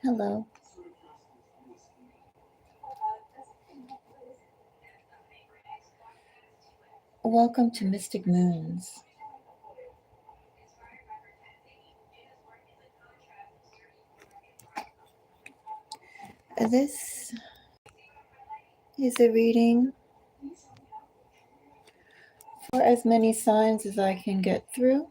Hello. Welcome to Mystic Moons. This is a reading for as many signs as I can get through.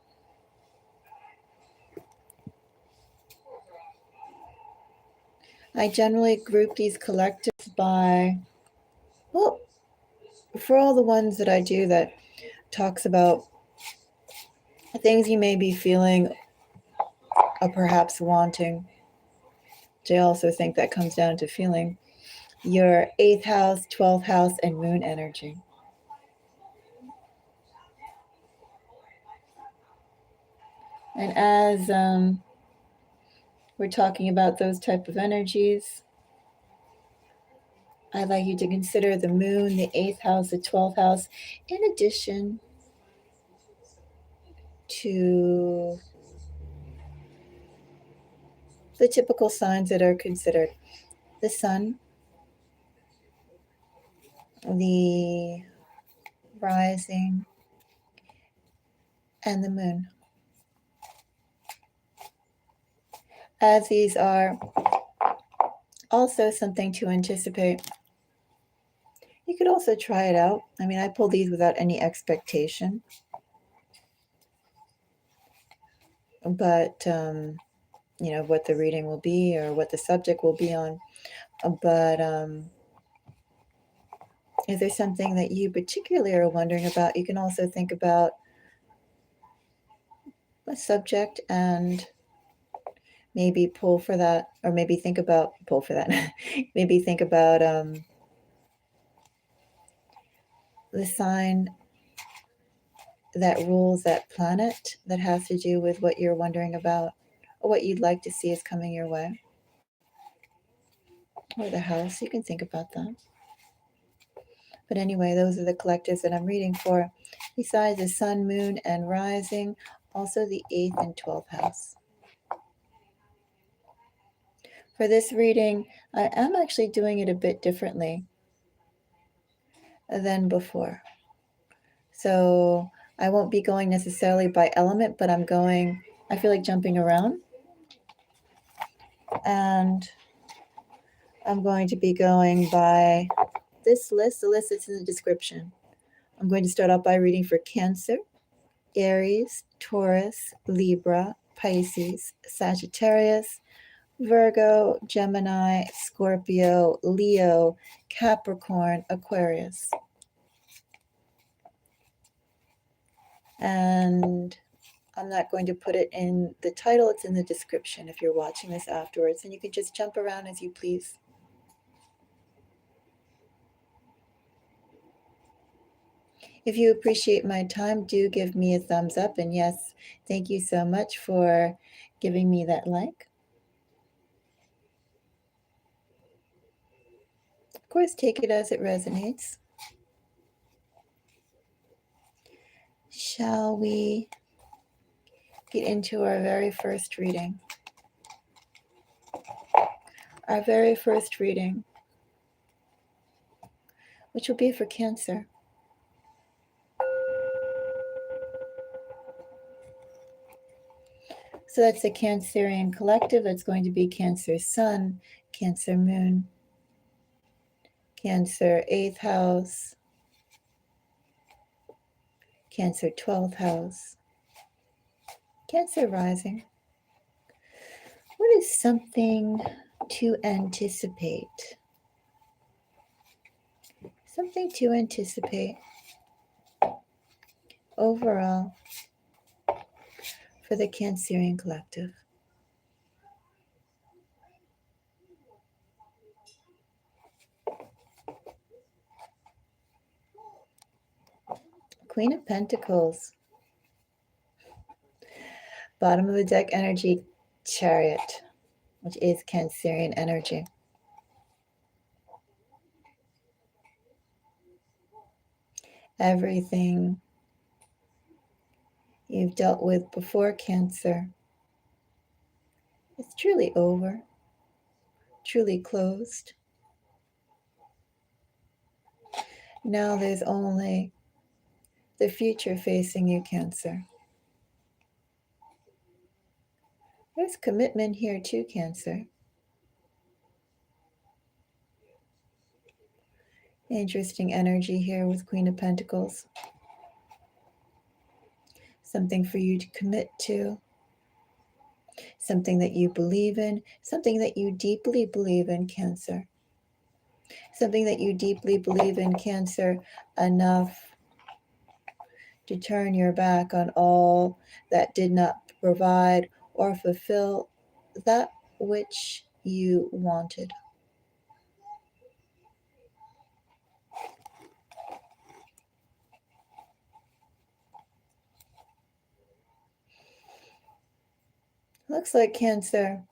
I generally group these collectives by, well, for all the ones that I do that talks about things you may be feeling or perhaps wanting. I also think that comes down to feeling your 8th house, 12th house, and moon energy. And as we're talking about those type of energies, I'd like you to consider the moon, the 8th house, the 12th house, in addition to the typical signs that are considered: the sun, the rising, and the moon. As these are also something to anticipate, you could also try it out. I mean, I pull these without any expectation, but what the reading will be or what the subject will be on. But if there's something that you particularly are wondering about, you can also think about a subject and maybe pull for that, or maybe think about pull for that. Maybe think about the sign that rules that planet that has to do with what you're wondering about or what you'd like to see is coming your way, or the house. You can think about that. But anyway, those are the collectives that I'm reading for, besides the sun, moon, and rising, also the 8th and 12th house. For this reading, I am actually doing it a bit differently than before. So I won't be going necessarily by element, but I feel like jumping around. And I'm going to be going by this list, the list that's in the description. I'm going to start out by reading for Cancer, Aries, Taurus, Libra, Pisces, Sagittarius, Virgo, Gemini, Scorpio, Leo, Capricorn, Aquarius. And I'm not going to put it in the title, it's in the description if you're watching this afterwards, and you can just jump around as you please. If you appreciate my time, do give me a thumbs up, and yes, thank you so much for giving me that like. Of course, take it as it resonates. Shall we get into our very first reading? Our very first reading, which will be for Cancer. So that's a Cancerian collective. That's going to be Cancer Sun, Cancer Moon, Cancer 8th house, Cancer 12th house, Cancer rising. What is something to anticipate? Something to anticipate overall for the Cancerian collective. Queen of Pentacles. Bottom of the deck energy, Chariot, which is Cancerian energy. Everything you've dealt with before Cancer is truly over. truly closed. Now there's only the future facing you, Cancer. There's commitment here too, Cancer. Interesting energy here with Queen of Pentacles. Something for you to commit to. Something that you believe in. Something that you deeply believe in, Cancer. Something that you deeply believe in, Cancer, enough to turn your back on all that did not provide or fulfill that which you wanted. Looks like, Cancer,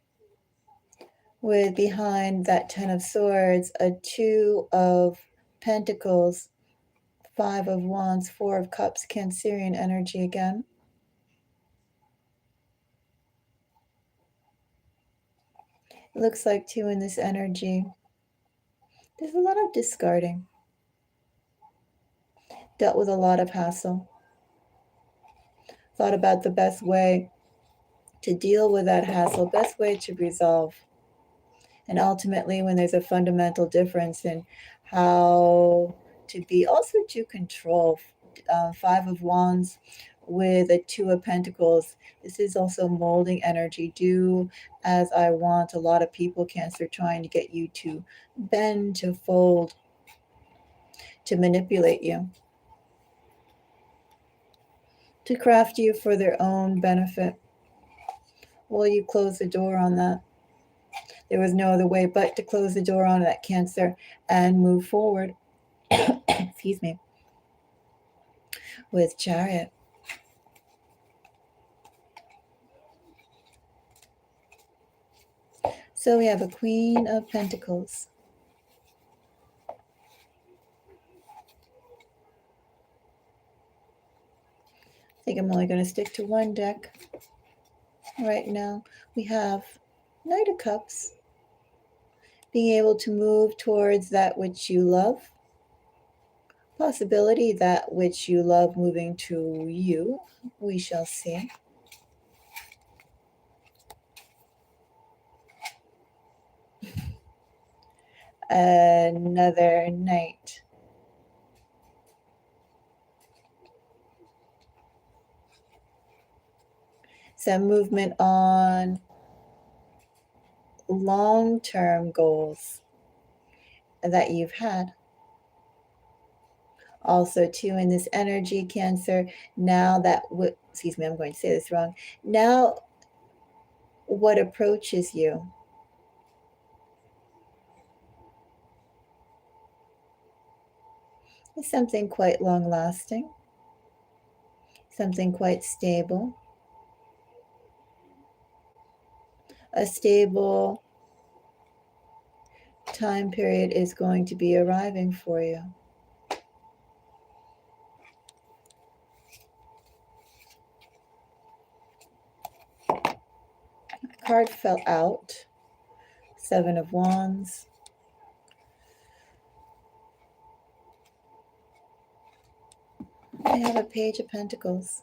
with behind that Ten of Swords, a Two of Pentacles, Five of Wands, Four of Cups, Cancerian energy again. It looks like too in this energy, there's a lot of discarding. Dealt with a lot of hassle. Thought about the best way to deal with that hassle, best way to resolve. And ultimately, when there's a fundamental difference in how to be, also to control, Five of Wands with a Two of Pentacles, this is also molding energy. Do as I want. A lot of people, Cancer, trying to get you to bend, to fold, to manipulate you, to craft you for their own benefit. Will you close the door on that? There was no other way but to close the door on that, Cancer, and move forward. Excuse me. With Chariot. So we have a Queen of Pentacles. I think I'm only going to stick to one deck right now. We have Knight of Cups. Being able to move towards that which you love. Possibility that which you love moving to you. We shall see. Another Knight. Some movement on long-term goals that you've had. Also, too, in this energy, Cancer, now that, excuse me, I'm going to say this wrong. Now, what approaches you is something quite long-lasting, something quite stable. A stable time period is going to be arriving for you. Card fell out. Seven of Wands. I have a Page of Pentacles.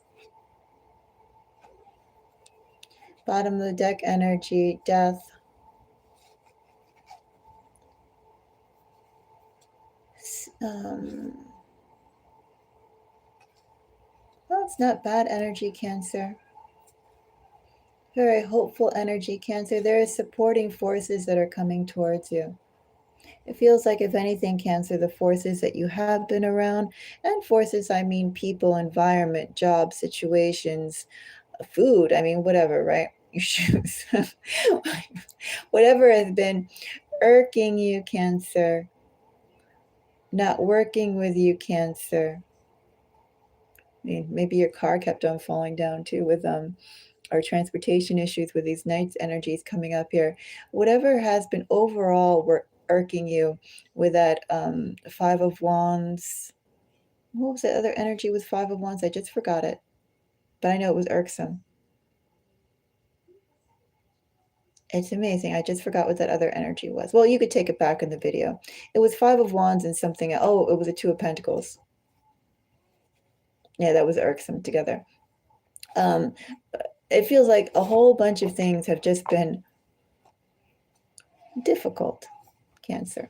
Bottom of the deck energy, Death. Well, it's not bad energy, Cancer. Very hopeful energy, Cancer. There is supporting forces that are coming towards you. It feels like, if anything, Cancer, the forces that you have been around, and forces, I mean people, environment, job, situations, food, I mean whatever, right? Your shoes. Whatever has been irking you, Cancer, not working with you, Cancer. I mean, maybe your car kept on falling down too with or transportation issues with these Knights energies coming up here. Whatever has been overall irking you with that Five of Wands. What was the other energy with Five of Wands? I just forgot it, but I know it was irksome. It's amazing. I just forgot what that other energy was. Well, you could take it back in the video. It was 5 of Wands and something. Oh, it was a 2 of Pentacles. Yeah, that was irksome together. It feels like a whole bunch of things have just been difficult, Cancer.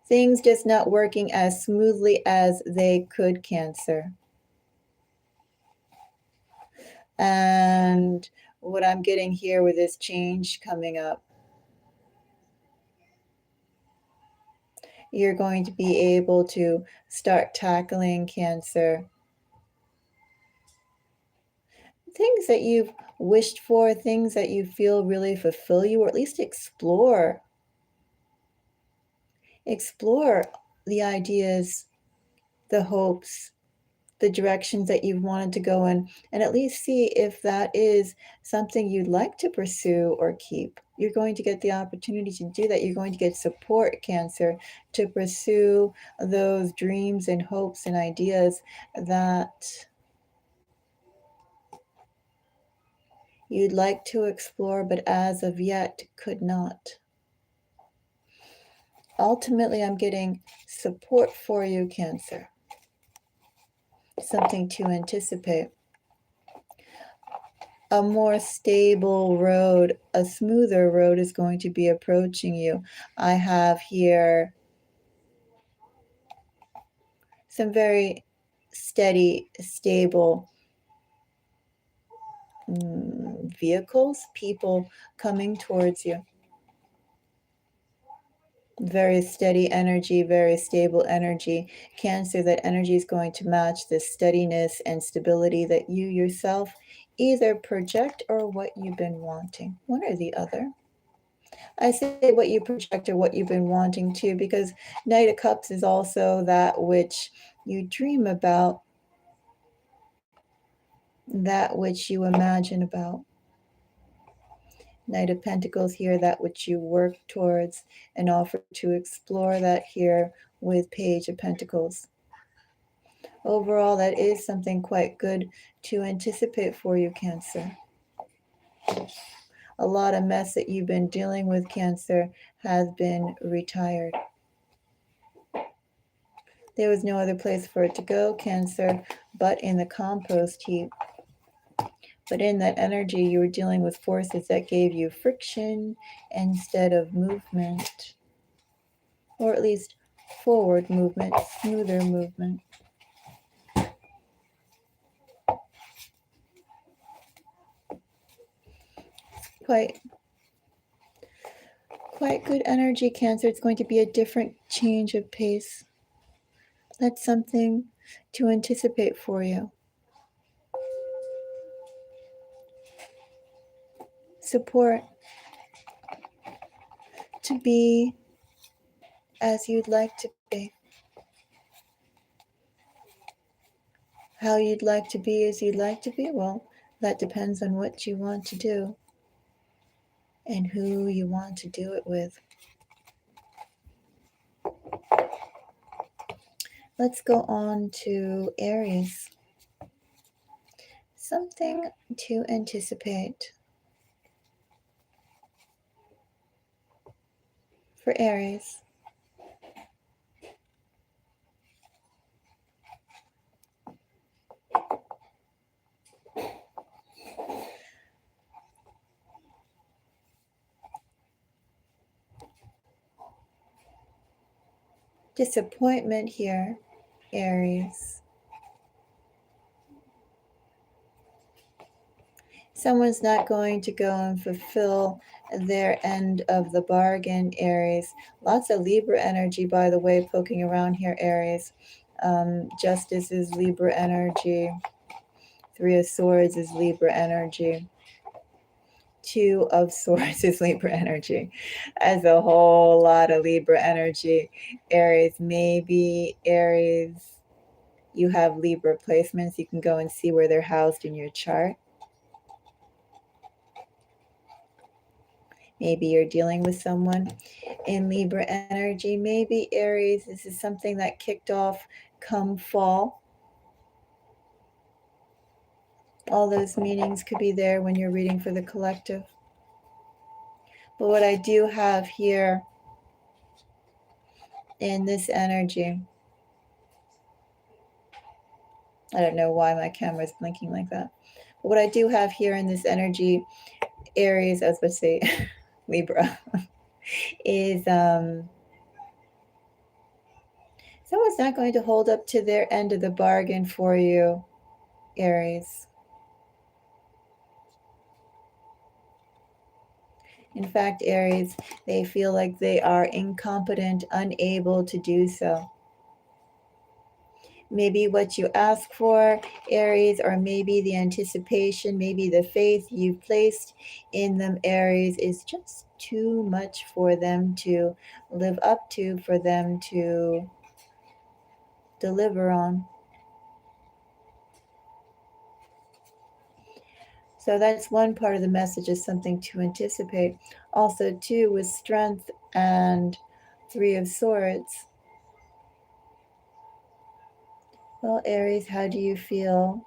Things just not working as smoothly as they could, Cancer. And what I'm getting here with this change coming up, you're going to be able to start tackling, Cancer, things that you've wished for, things that you feel really fulfill you, or at least explore the ideas, the hopes, the directions that you've wanted to go in, and at least see if that is something you'd like to pursue or keep. You're going to get the opportunity to do that. You're going to get support, Cancer, to pursue those dreams and hopes and ideas that you'd like to explore, but as of yet could not. Ultimately, I'm getting support for you, Cancer. Something to anticipate. A more stable road, a smoother road is going to be approaching you. I have here some very steady, stable vehicles, people coming towards you. Very steady energy, very stable energy. Cancer, that energy is going to match the steadiness and stability that you yourself either project or what you've been wanting. One or the other. I say what you project or what you've been wanting to, because Knight of Cups is also that which you dream about, that which you imagine about. Knight of Pentacles here, that which you work towards, and offer to explore that here with Page of Pentacles. Overall, that is something quite good to anticipate for you, Cancer. A lot of mess that you've been dealing with, Cancer, has been retired. There was no other place for it to go, Cancer, but in the compost heap. But in that energy, you were dealing with forces that gave you friction instead of movement. Or at least forward movement, smoother movement. Quite good energy, Cancer. It's going to be a different change of pace. That's something to anticipate for you. Support to be as you'd like to be. How you'd like to be as you'd like to be? Well, that depends on what you want to do and who you want to do it with. Let's go on to Aries. Something to anticipate for Aries. Disappointment here, Aries. Someone's not going to go and fulfill their end of the bargain, Aries. Lots of Libra energy, by the way, poking around here, Aries. Justice is Libra energy. 3 of Swords is Libra energy. 2 of Swords is Libra energy. As a whole lot of Libra energy, Aries. Maybe Aries, you have Libra placements. You can go and see where they're housed in your chart. Maybe you're dealing with someone in Libra energy. Maybe Aries, this is something that kicked off come fall. All those meanings could be there when you're reading for the collective. But what I do have here in this energy, I don't know why my camera is blinking like that. But what I do have here in this energy, Aries, I was about to say Libra, is someone's not going to hold up to their end of the bargain for you, Aries. In fact, Aries, they feel like they are incompetent, unable to do so. Maybe what you ask for, Aries, or maybe the anticipation, maybe the faith you've placed in them, Aries, is just too much for them to live up to, for them to deliver on. So that's one part of the message, is something to anticipate. Also, too, with Strength and Three of Swords. Well, Aries, how do you feel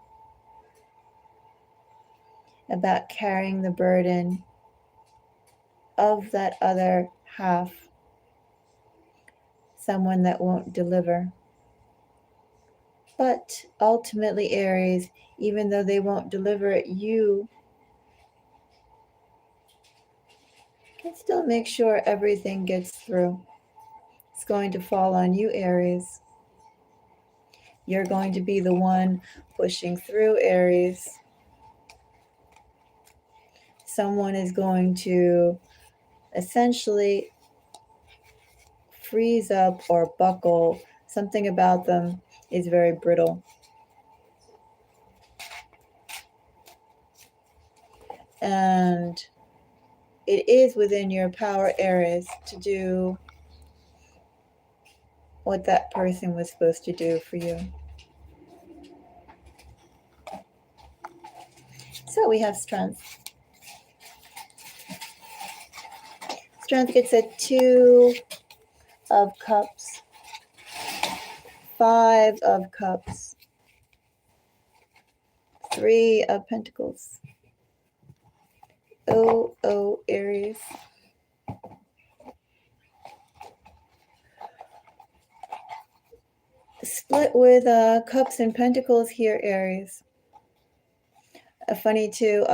about carrying the burden of that other half? Someone that won't deliver. But ultimately, Aries, even though they won't deliver it, you can still make sure everything gets through. It's going to fall on you, Aries. You're going to be the one pushing through, Aries. Someone is going to essentially freeze up or buckle. Something about them is very brittle. And it is within your power, Aries, to do what that person was supposed to do for you. So we have Strength. Strength gets a 2 of Cups, 5 of Cups, 3 of Pentacles. Oh, Aries. Split with Cups and Pentacles here, Aries. Funny too,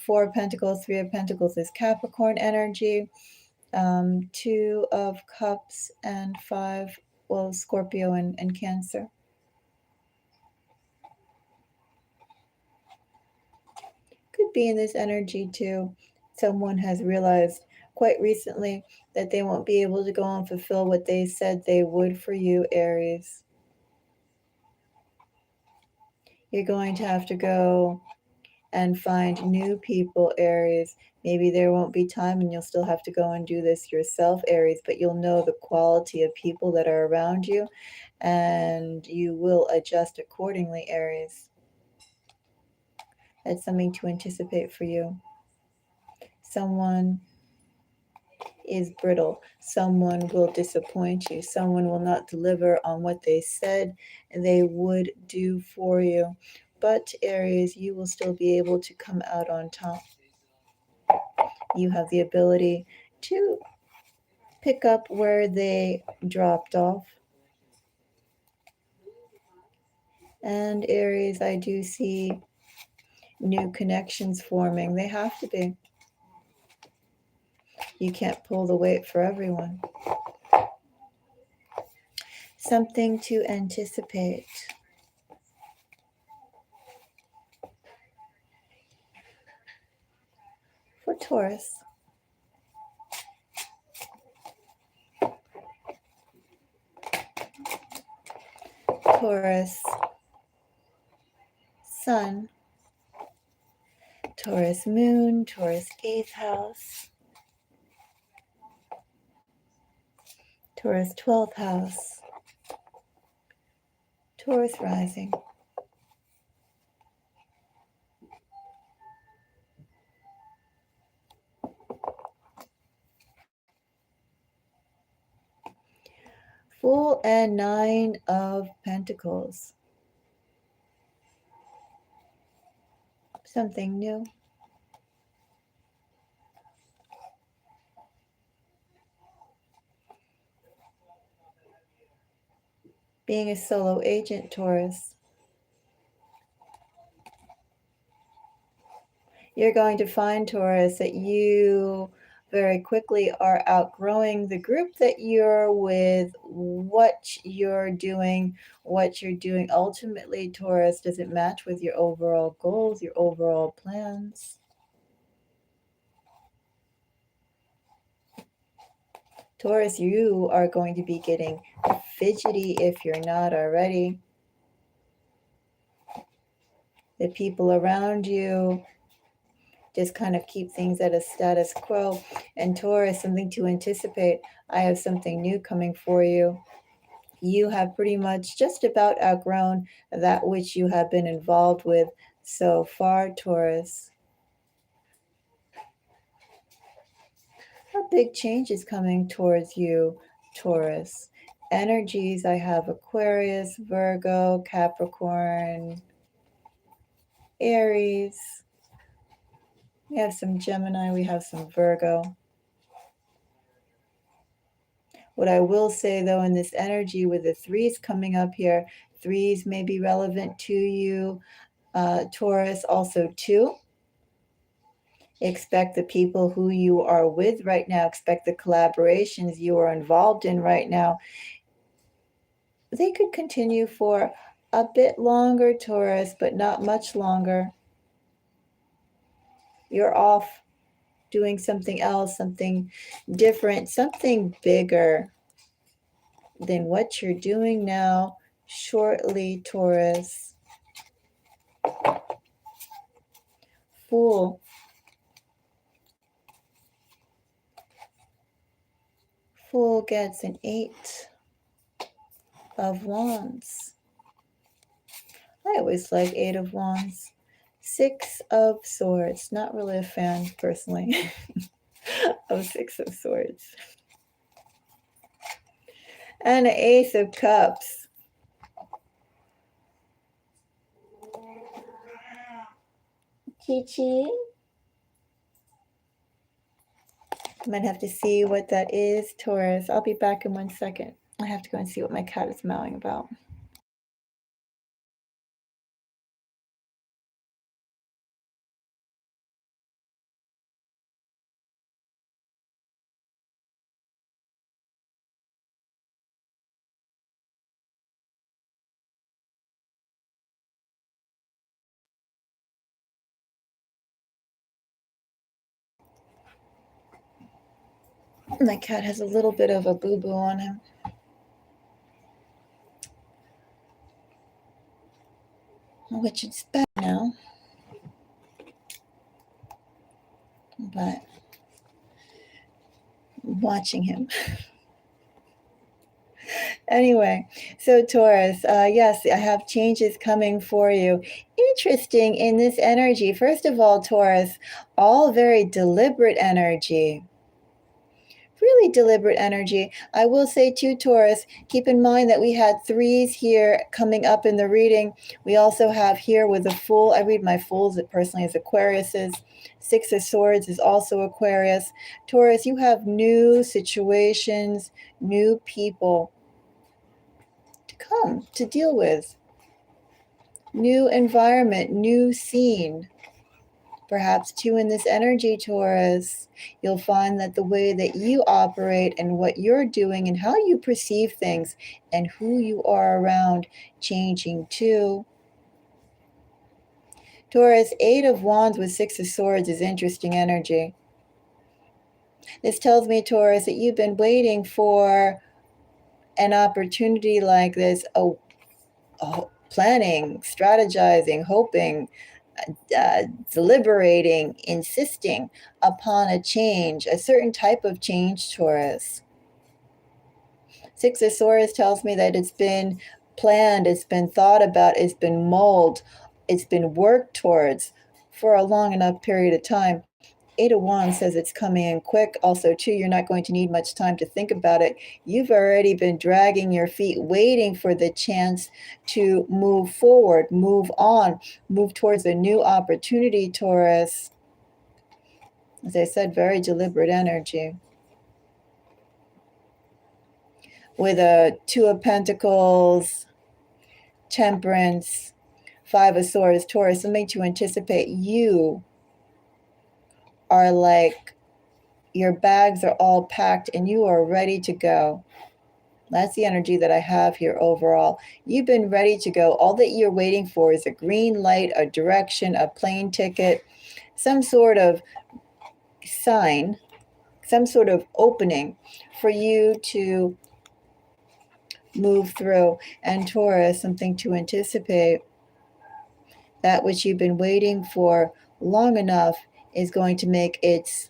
4 of Pentacles, 3 of Pentacles is Capricorn energy. 2 of Cups and 5, well, Scorpio and Cancer. Could be in this energy too. Someone has realized quite recently that they won't be able to go and fulfill what they said they would for you, Aries. You're going to have to go and find new people, Aries. Maybe there won't be time and you'll still have to go and do this yourself, Aries, but you'll know the quality of people that are around you and you will adjust accordingly, Aries. That's something to anticipate for you. Someone is brittle. Someone will disappoint you. Someone will not deliver on what they said they would do for you. But Aries, you will still be able to come out on top. You have the ability to pick up where they dropped off. And Aries, I do see new connections forming. They have to be. You can't pull the weight for everyone. Something to anticipate. For Taurus. Taurus, Sun, Taurus Moon, Taurus 8th house, Taurus 12th house, Taurus rising. Fool and 9 of Pentacles. Something new. being a solo agent, Taurus. You're going to find, Taurus, that you very quickly are outgrowing the group that you're with, what you're doing. Ultimately, Taurus, does it match with your overall goals, your overall plans? Taurus, you are going to be getting fidgety if you're not already. The people around you just kind of keep things at a status quo. And Taurus, something to anticipate. I have something new coming for you. You have pretty much just about outgrown that which you have been involved with so far, Taurus. A big change is coming towards you, Taurus. Energies, I have Aquarius, Virgo, Capricorn, Aries. We have some Gemini, we have some Virgo. What I will say, though, in this energy with the threes coming up here, threes may be relevant to you, Taurus, also two. Expect the people who you are with right now, expect the collaborations you are involved in right now. They could continue for a bit longer, Taurus, but not much longer. You're off doing something else, something different, something bigger than what you're doing now shortly, Taurus. Fool. Fool gets an 8 of Wands. I always like 8 of Wands. 6 of Swords. Not really a fan, personally, of 6 of Swords. And an Ace of Cups. Chi-Chi. I might have to see what that is, Taurus. I'll be back in 1 second. I have to go and see what my cat is meowing about. My cat has a little bit of a boo-boo on him. Which is bad now. But I'm watching him. Anyway, so Taurus, yes, I have changes coming for you. Interesting in this energy. First of all, Taurus, all very deliberate energy. Really deliberate energy. I will say too, Taurus, keep in mind that we had threes here coming up in the reading. We also have here with the Fool. I read my Fools personally as Aquarius's. 6 of Swords is also Aquarius. Taurus, you have new situations, new people to come, to deal with. New environment, new scene. Perhaps too in this energy, Taurus, you'll find that the way that you operate and what you're doing and how you perceive things and who you are around changing too. Taurus, 8 of Wands with 6 of Swords is interesting energy. This tells me, Taurus, that you've been waiting for an opportunity like this, planning, strategizing, hoping, deliberating, insisting upon a change, a certain type of change, Taurus. 6 of Swords tells me that it's been planned, it's been thought about, it's been mulled, it's been worked towards for a long enough period of time. 8 of Wands says it's coming in quick. Also, too, you're not going to need much time to think about it. You've already been dragging your feet, waiting for the chance to move forward, move on, move towards a new opportunity, Taurus. As I said, very deliberate energy. with a Two of Pentacles, Temperance, Five of Swords, Taurus, something to anticipate. You are like, your bags are all packed and you are ready to go. That's the energy that I have here overall. You've been ready to go. All that you're waiting for is a green light, a direction, a plane ticket, some sort of sign, some sort of opening for you to move through. And Taurus, something to anticipate. That which you've been waiting for long enough is going to make its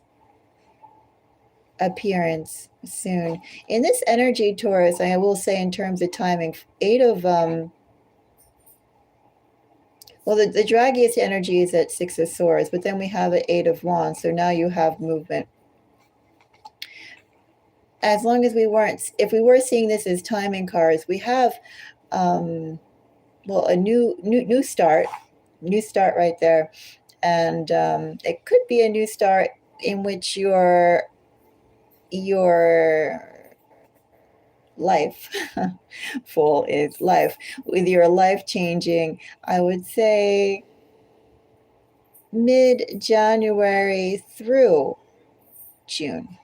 appearance soon. In this energy, Taurus, I will say in terms of timing, the draggiest energy is at Six of Swords, but then we have an Eight of Wands, so now you have movement. As long as if we were seeing this as timing cards, we have, a new start right there. And it could be a new start in which your life full is life, with your life changing, I would say mid-January through June.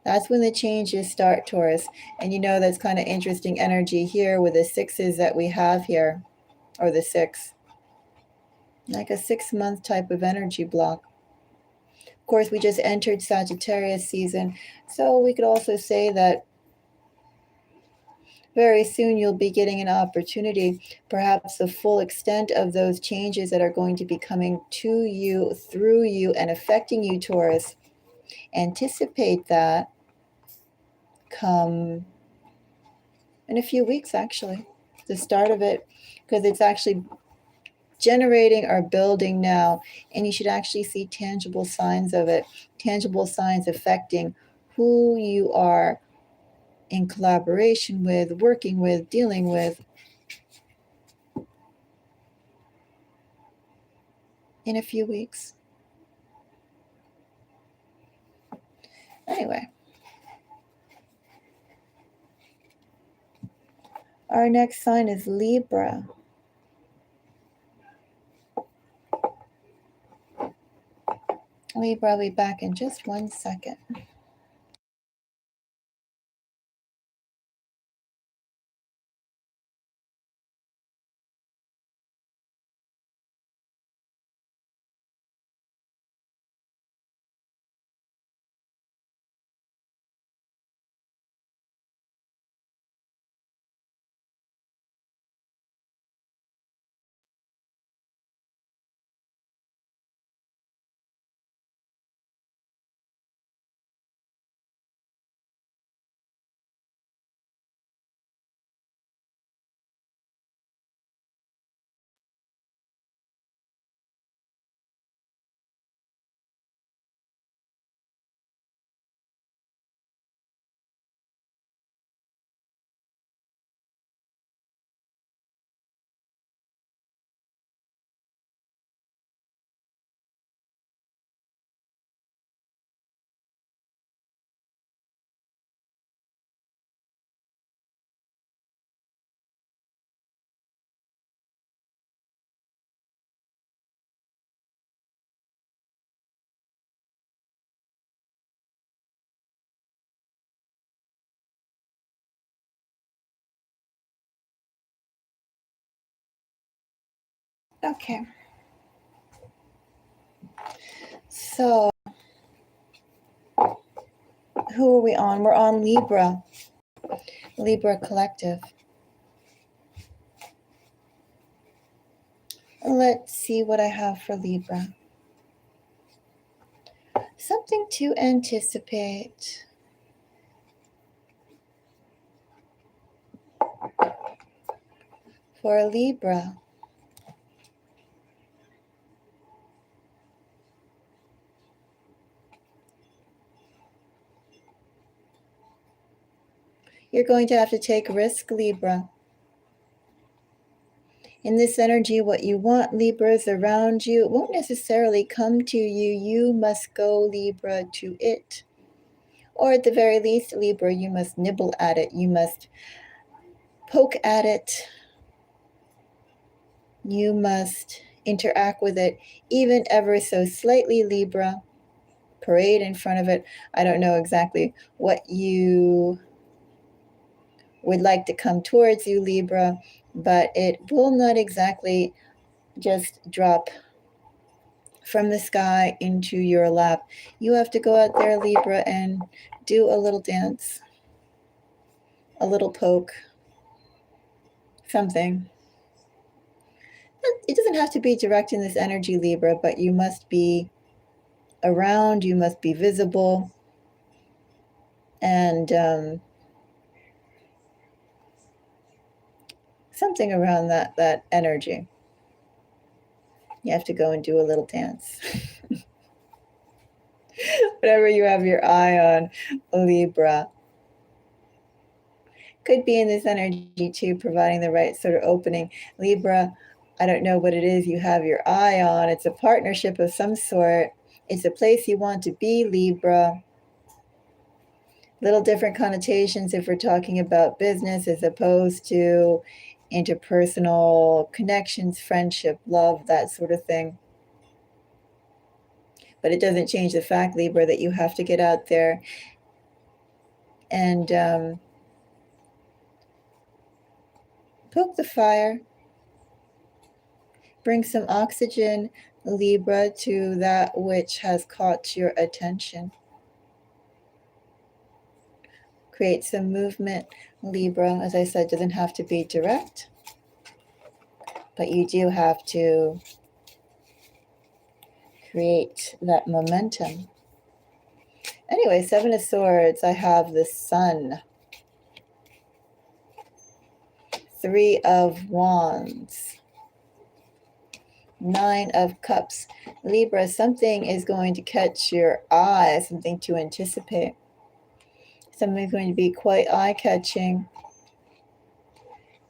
That's when the changes start, Taurus. And that's kind of interesting energy here with the sixes that we have here, or the six, like a 6-month type of energy block. Of course, we just entered Sagittarius season, so we could also say that very soon you'll be getting an opportunity, perhaps the full extent of those changes that are going to be coming to you, through you, and affecting you, Taurus. Anticipate that come in a few weeks, actually, the start of it, because it's actually generating or building now, and you should actually see tangible signs of it, tangible signs affecting who you are in collaboration with, working with, dealing with, in a few weeks. Anyway, our next sign is Libra. Libra, I'll be back in just 1 second. Okay. So, who are we on? We're on Libra. Libra Collective. Let's see what I have for Libra. Something to anticipate. For Libra, you're going to have to take risk, Libra. In this energy, what you want, Libras, around you, it won't necessarily come to you. You must go, Libra, to it. Or at the very least, Libra, you must nibble at it. You must poke at it. You must interact with it, even ever so slightly, Libra. Parade in front of it. I don't know exactly what you would like to come towards you, Libra, but it will not exactly just drop from the sky into your lap. You have to go out there, Libra, and do a little dance, a little poke, something. It doesn't have to be direct in this energy, Libra, but you must be around, you must be visible, and something around that energy. You have to go and do a little dance. Whatever you have your eye on, Libra. Could be in this energy too, providing the right sort of opening. Libra, I don't know what it is you have your eye on. It's a partnership of some sort. It's a place you want to be, Libra. Little different connotations if we're talking about business as opposed to interpersonal connections, friendship, love, that sort of thing. But it doesn't change the fact, Libra, that you have to get out there and poke the fire. Bring some oxygen, Libra, to that which has caught your attention. Create some movement, Libra. As I said, doesn't have to be direct, but you do have to create that momentum. Anyway, Seven of Swords, I have the Sun. Three of Wands. Nine of Cups. Libra, something is going to catch your eye, something to anticipate. Something's going to be quite eye-catching.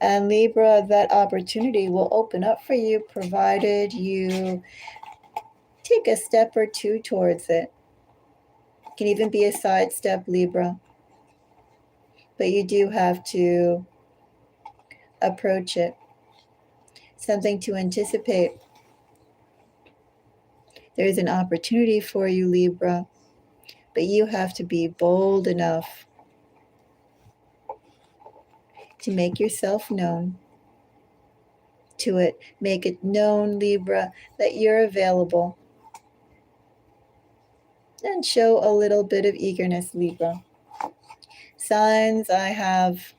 And Libra, that opportunity will open up for you provided you take a step or two towards it. It can even be a side step, Libra. But you do have to approach it. Something to anticipate. There's an opportunity for you, Libra. But you have to be bold enough to make yourself known to it. Make it known, Libra, that you're available. And show a little bit of eagerness, Libra. Signs, I have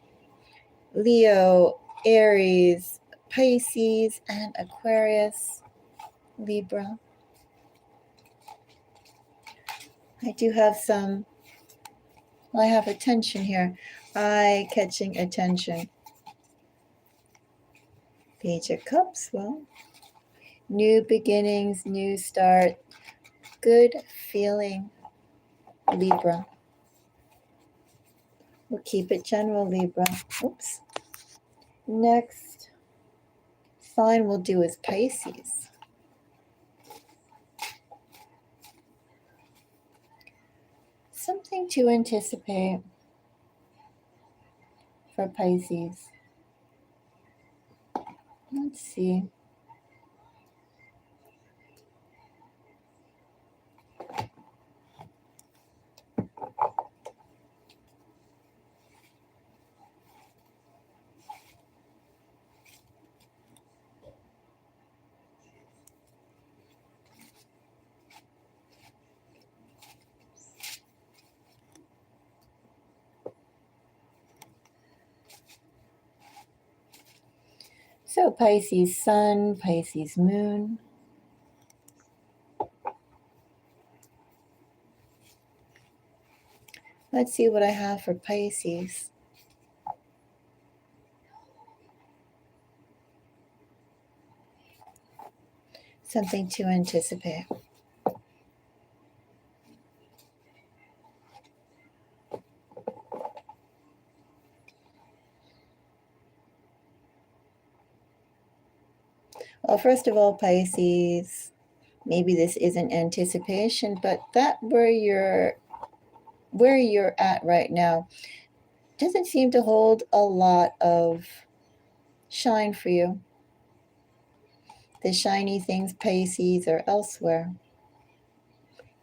Leo, Aries, Pisces, and Aquarius, Libra. I do have some, well, I have attention here. Eye-catching attention. Page of Cups, well, new beginnings, new start, good feeling, Libra. We'll keep it general, Libra. Oops. Next sign we'll do is Pisces. Something to anticipate for Pisces. Let's see. So Pisces Sun, Pisces Moon. Let's see what I have for Pisces. Something to anticipate. Well, first of all, Pisces, maybe this isn't anticipation, but that where you're where you're at right now doesn't seem to hold a lot of shine for you. The shiny things, Pisces, are elsewhere.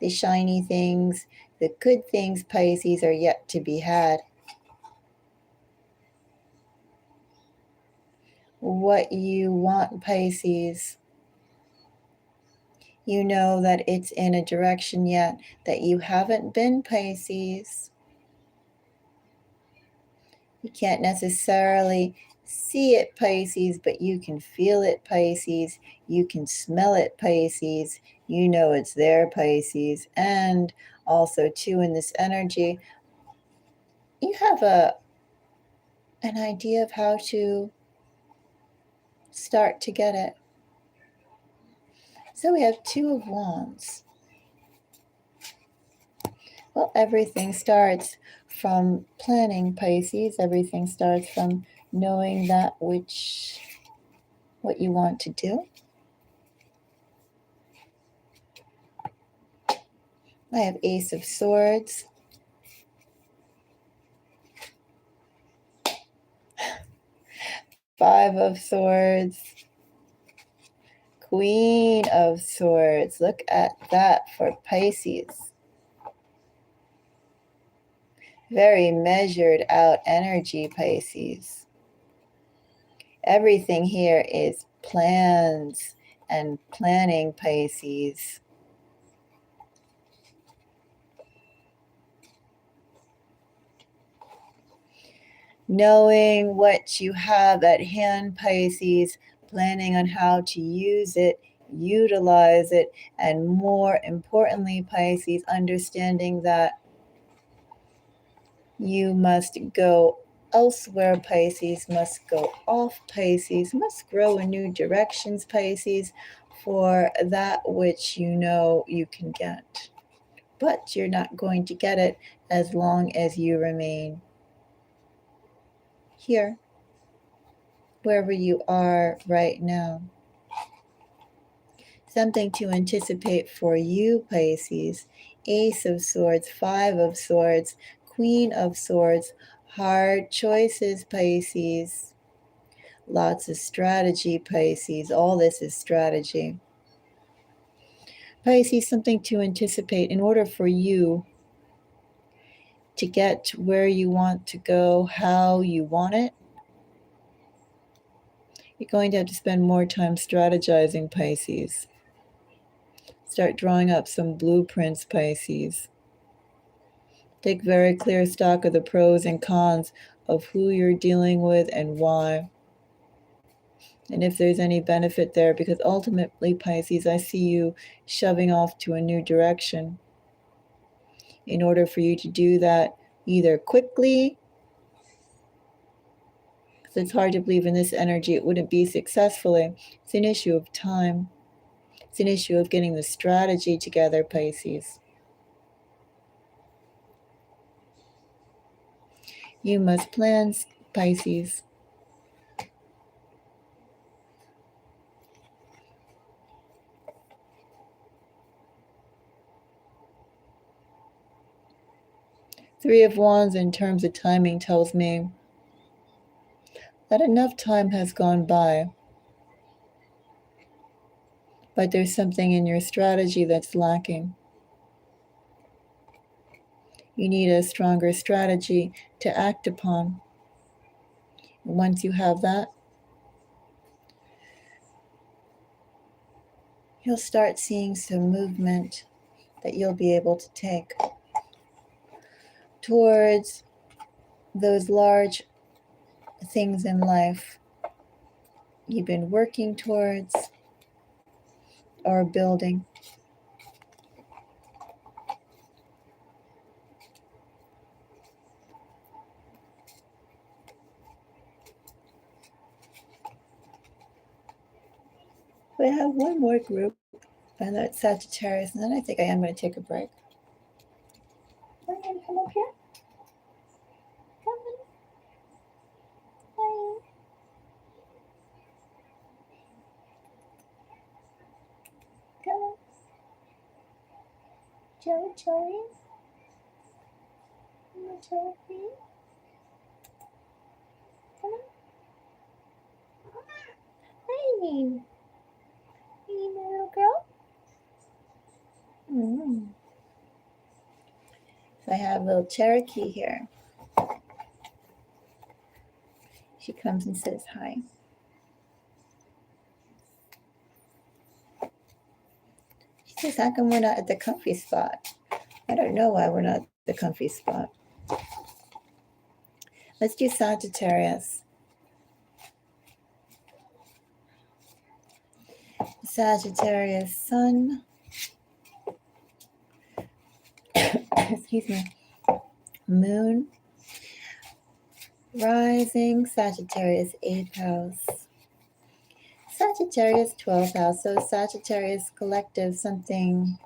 The shiny things, the good things, Pisces, are yet to be had. What you want, Pisces, you know that it's in a direction yet that you haven't been, Pisces. You can't necessarily see it, Pisces, but you can feel it, Pisces. You can smell it, Pisces. You know it's there, Pisces. And also, too, in this energy, you have an idea of how to start to get it. So we have Two of Wands. Well, everything starts from planning, Pisces. Everything starts from knowing what you want to do. I have Ace of Swords. Five of Swords. Queen of Swords. Look at that for Pisces. Very measured out energy, Pisces. Everything here is plans and planning, Pisces. Knowing what you have at hand, Pisces, planning on how to use it, utilize it, and more importantly, Pisces, understanding that you must go elsewhere, Pisces, must go off, Pisces, must grow in new directions, Pisces, for that which you know you can get. But you're not going to get it as long as you remain here, wherever you are right now. Something to anticipate for you, Pisces. Ace of Swords, Five of Swords, Queen of Swords. Hard choices, Pisces. Lots of strategy, Pisces. All this is strategy. Pisces, something to anticipate in order for you to get where you want to go, how you want it. You're going to have to spend more time strategizing, Pisces. Start drawing up some blueprints, Pisces. Take very clear stock of the pros and cons of who you're dealing with and why. And if there's any benefit there, because ultimately, Pisces, I see you shoving off to a new direction. In order for you to do that, either quickly, because it's hard to believe in this energy it wouldn't be successfully. It's an issue of time. It's an issue of getting the strategy together, Pisces. You must plan, Pisces. Three of Wands in terms of timing tells me that enough time has gone by. But there's something in your strategy that's lacking. You need a stronger strategy to act upon. And once you have that, you'll start seeing some movement that you'll be able to take towards those large things in life you've been working towards or building. We have one more group, and that's Sagittarius, and then I think I am going to take a break. Are you going to come up here? Come on. Hi. Come on. Joey. little cherokee. Come on. Hey. Hey, my little girl. So I have a little cherokee here. She comes and says hi. She says, how come we're not at the comfy spot? I don't know why we're not at the comfy spot. Let's do Sagittarius. Sagittarius sun. Excuse me. Moon. Rising. Sagittarius 8th house. Sagittarius 12th house. So Sagittarius collective, something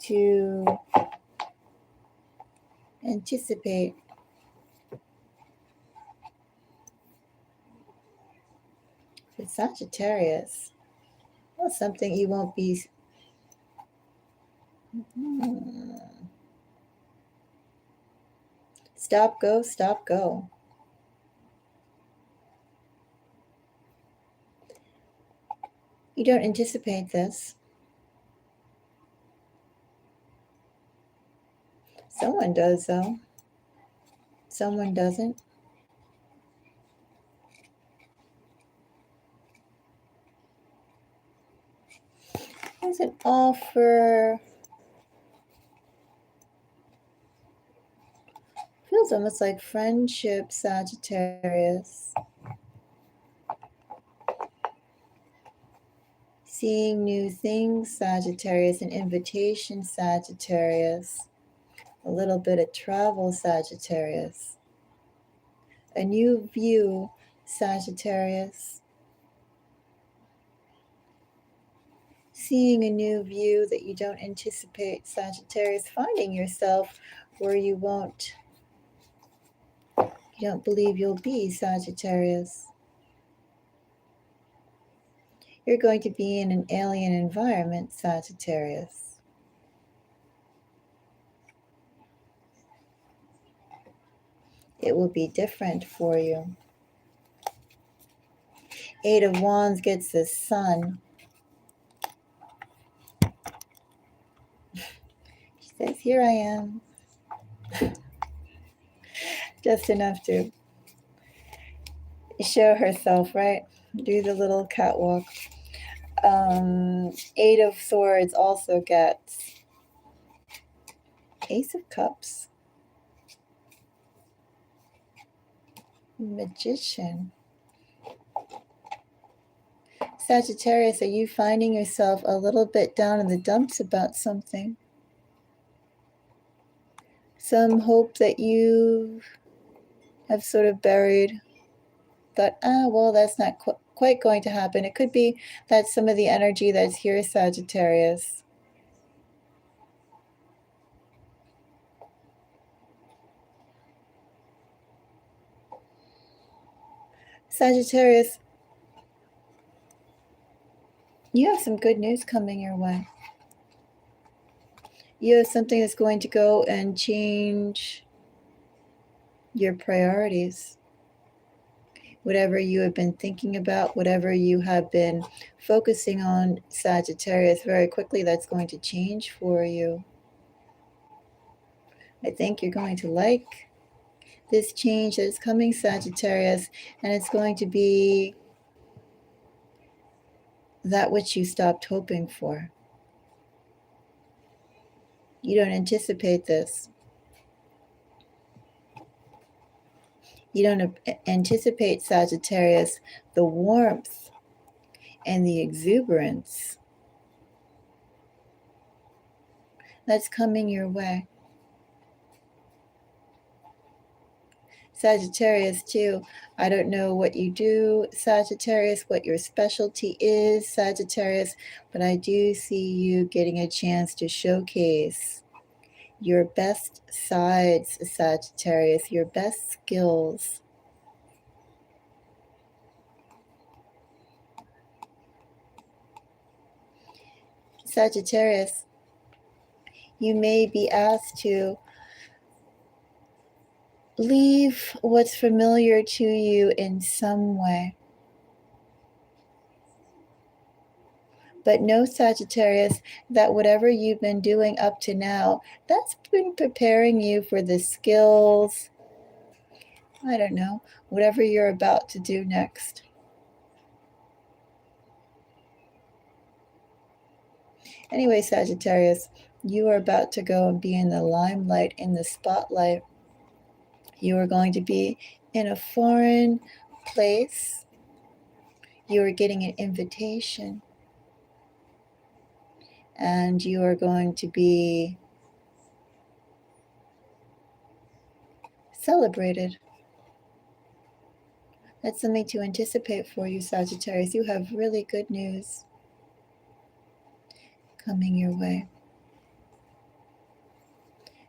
to anticipate. For Sagittarius, well, something you won't be. Stop, go, stop, go. You don't anticipate this. Someone does, though. Someone doesn't. There's an offer. Feels almost like friendship, Sagittarius. Seeing new things, Sagittarius. An invitation, Sagittarius. A little bit of travel, Sagittarius. A new view, Sagittarius. Seeing a new view that you don't anticipate, Sagittarius. Finding yourself where you don't believe you'll be, Sagittarius. You're going to be in an alien environment, Sagittarius. It will be different for you. 8 of Wands gets the sun. She says, here I am. Just enough to show herself, right? Do the little catwalk. 8 of Swords also gets Ace of Cups. Magician. Sagittarius, are you finding yourself a little bit down in the dumps about something? Some hope that you have sort of buried. Thought, well, that's not quite going to happen. It could be that some of the energy that's here, Sagittarius. Sagittarius, you have some good news coming your way. You have something that's going to go and change your priorities. Whatever you have been thinking about, whatever you have been focusing on, Sagittarius, very quickly that's going to change for you. I think you're going to like this change that is coming, Sagittarius, and it's going to be that which you stopped hoping for. You don't anticipate this. You don't anticipate, Sagittarius, the warmth and the exuberance that's coming your way. Sagittarius, too, I don't know what you do, Sagittarius, what your specialty is, Sagittarius, but I do see you getting a chance to showcase your best sides, Sagittarius, your best skills. Sagittarius, you may be asked to leave what's familiar to you in some way. But know, Sagittarius, that whatever you've been doing up to now, that's been preparing you for the skills, I don't know, whatever you're about to do next. Anyway, Sagittarius, you are about to go and be in the limelight, in the spotlight. You are going to be in a foreign place. You are getting an invitation. And you are going to be celebrated. That's something to anticipate for you, Sagittarius. You have really good news coming your way.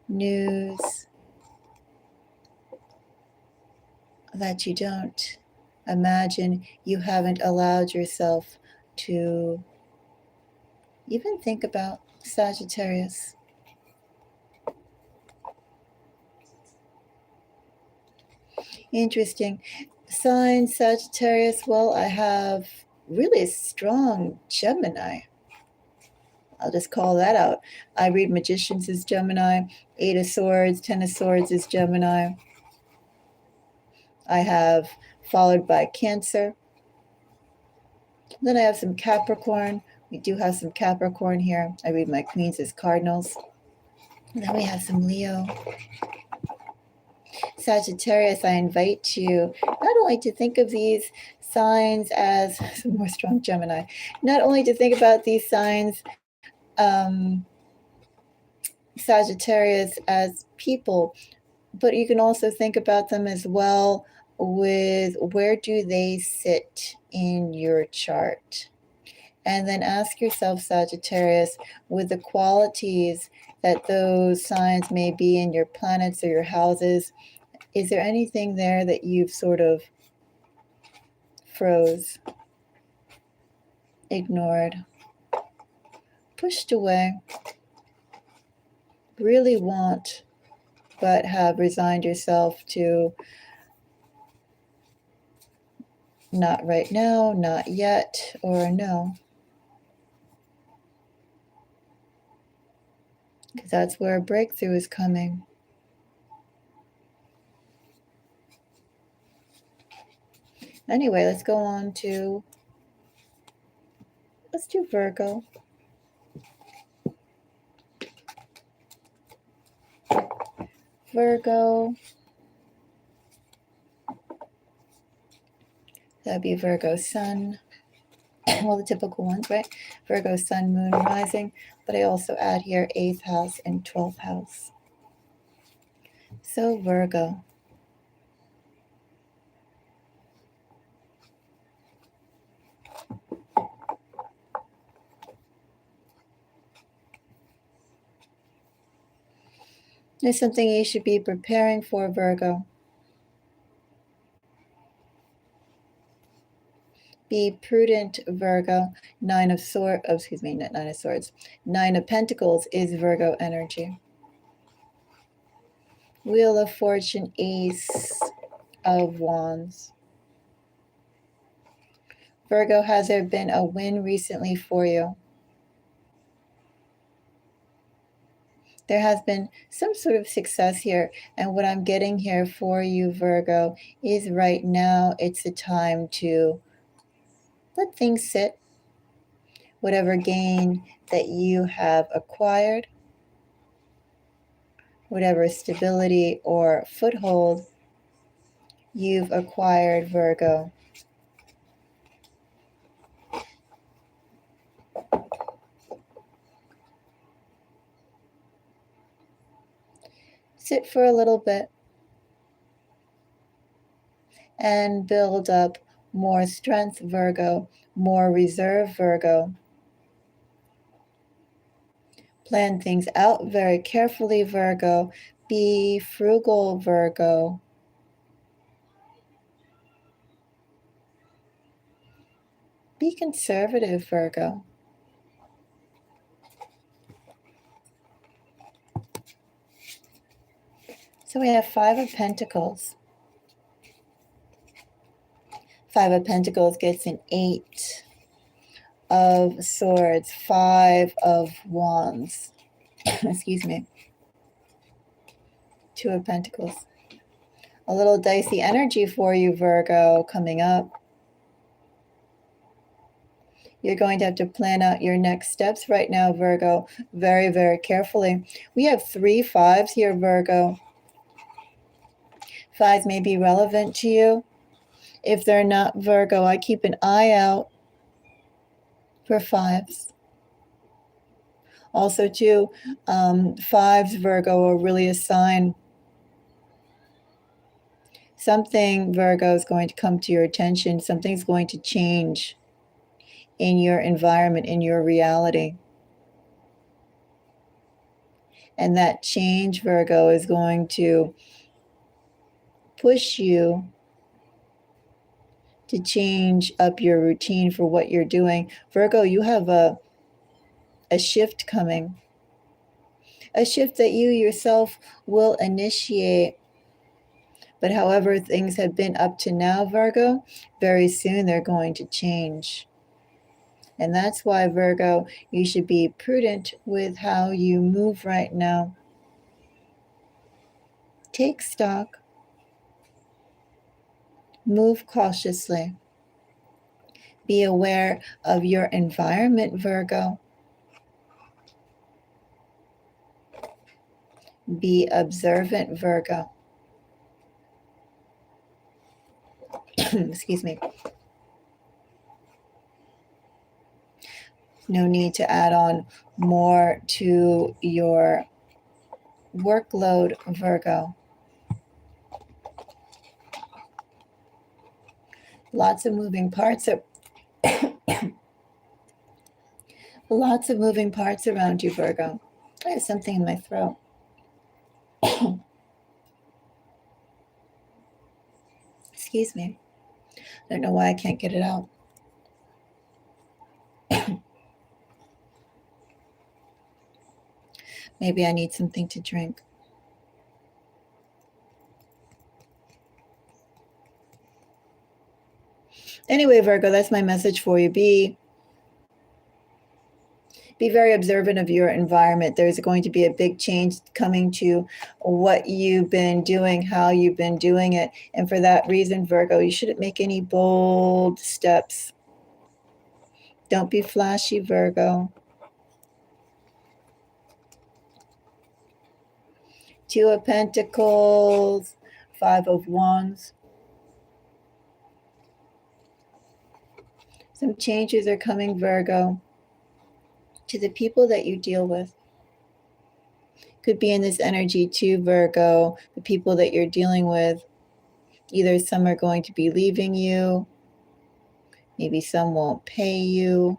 News that you don't imagine, you haven't allowed yourself to even think about, Sagittarius. Interesting. Sign, Sagittarius. Well, I have really strong Gemini. I'll just call that out. I read Magicians as Gemini, Eight of Swords, Ten of Swords is Gemini. I have followed by Cancer. Then I have some Capricorn. We do have some Capricorn here. I read my Queens as Cardinals. And then we have some Leo. Sagittarius, I invite you not only to think of these signs as some more strong Gemini, not only to think about these signs, Sagittarius, as people, but you can also think about them as well with where do they sit in your chart. And then ask yourself, Sagittarius, with the qualities that those signs may be in your planets or your houses, is there anything there that you've sort of froze, ignored, pushed away, really want, but have resigned yourself to not right now, not yet, or no? Because that's where a breakthrough is coming. Anyway, let's go on to, let's do Virgo. Virgo. That'd be Virgo Sun. Well, the typical ones, right? Virgo Sun, Moon, Rising. But I also add here 8th house and 12th house. So Virgo. There's something you should be preparing for, Virgo. Be prudent, Virgo. Nine of Swords. Nine of Pentacles is Virgo energy. Wheel of Fortune, Ace of Wands. Virgo, has there been a win recently for you? There has been some sort of success here. And what I'm getting here for you, Virgo, is right now it's the time to let things sit. Whatever gain that you have acquired, whatever stability or foothold you've acquired, Virgo, sit for a little bit and build up more strength, Virgo, more reserve, Virgo. Plan things out very carefully, Virgo. Be frugal, Virgo. Be conservative, Virgo. So we have Five of Pentacles. Five of Pentacles gets an Eight of Swords, Five of Wands. Excuse me. Two of Pentacles. A little dicey energy for you, Virgo, coming up. You're going to have to plan out your next steps right now, Virgo, very, very carefully. We have 3 fives here, Virgo. Fives may be relevant to you. If they're not, Virgo, I keep an eye out for fives. Also, too, fives, Virgo, are really a sign. Something, Virgo, is going to come to your attention. Something's going to change in your environment, in your reality. And that change, Virgo, is going to push you to change up your routine for what you're doing. Virgo, you have a shift coming. A shift that you yourself will initiate. But however things have been up to now, Virgo, very soon they're going to change. And that's why, Virgo, you should be prudent with how you move right now. Take stock. Move cautiously. Be aware of your environment, Virgo. Be observant, Virgo. Excuse me. No need to add on more to your workload, Virgo. Lots of moving parts. Lots of moving parts around you, Virgo. I have something in my throat. Excuse me. I don't know why I can't get it out. Maybe I need something to drink. Anyway, Virgo, that's my message for you. Be very observant of your environment. There's going to be a big change coming to what you've been doing, how you've been doing it. And for that reason, Virgo, you shouldn't make any bold steps. Don't be flashy, Virgo. Two of Pentacles, Five of Wands. Some changes are coming, Virgo, to the people that you deal with. Could be in this energy too, Virgo, the people that you're dealing with. Either some are going to be leaving you, maybe some won't pay you.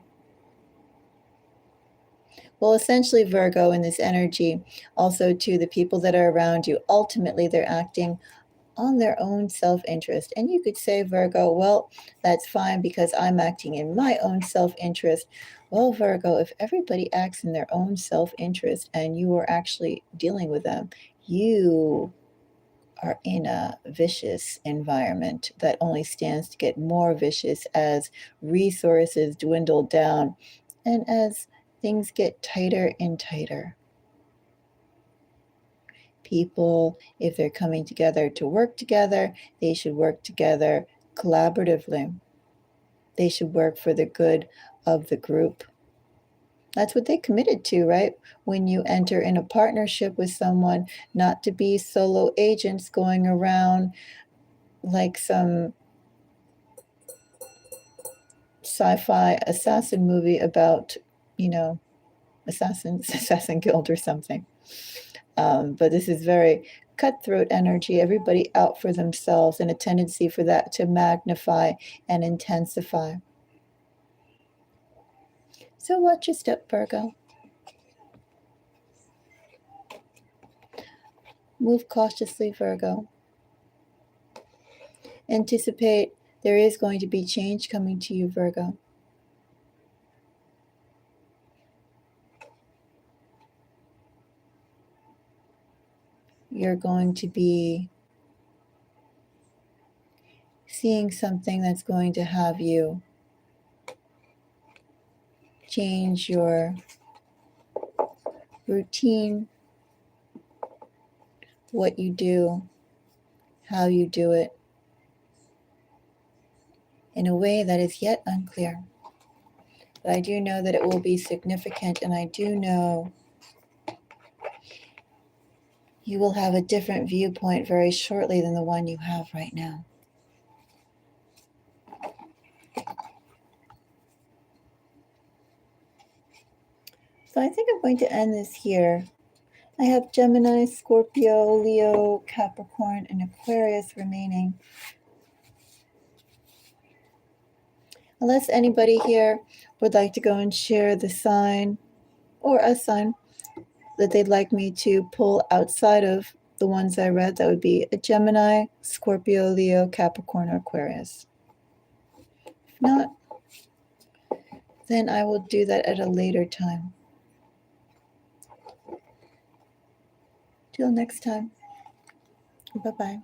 Well, essentially, Virgo, in this energy, also to the people that are around you, ultimately they're acting on their own self-interest. And you could say, Virgo, well, that's fine because I'm acting in my own self-interest. Well, Virgo, if everybody acts in their own self-interest and you are actually dealing with them, you are in a vicious environment that only stands to get more vicious as resources dwindle down and as things get tighter and tighter. People, if they're coming together to work together, they should work together collaboratively. They should work for the good of the group. That's what they committed to, right? When you enter in a partnership with someone, not to be solo agents going around like some sci-fi assassin movie about, assassin guild or something. But this is very cutthroat energy, everybody out for themselves, and a tendency for that to magnify and intensify. So watch your step, Virgo. Move cautiously, Virgo. Anticipate there is going to be change coming to you, Virgo. you're going to be seeing something that's going to have you change your routine, what you do, how you do it, in a way that is yet unclear. But I do know that it will be significant, and I do know you will have a different viewpoint very shortly than the one you have right now. So I think I'm going to end this here. I have Gemini, Scorpio, Leo, Capricorn, and Aquarius remaining. Unless anybody here would like to go and share the sign or a sign that they'd like me to pull outside of the ones I read, that would be a Gemini, Scorpio, Leo, Capricorn, or Aquarius. If not, then I will do that at a later time. Till next time. Bye-bye.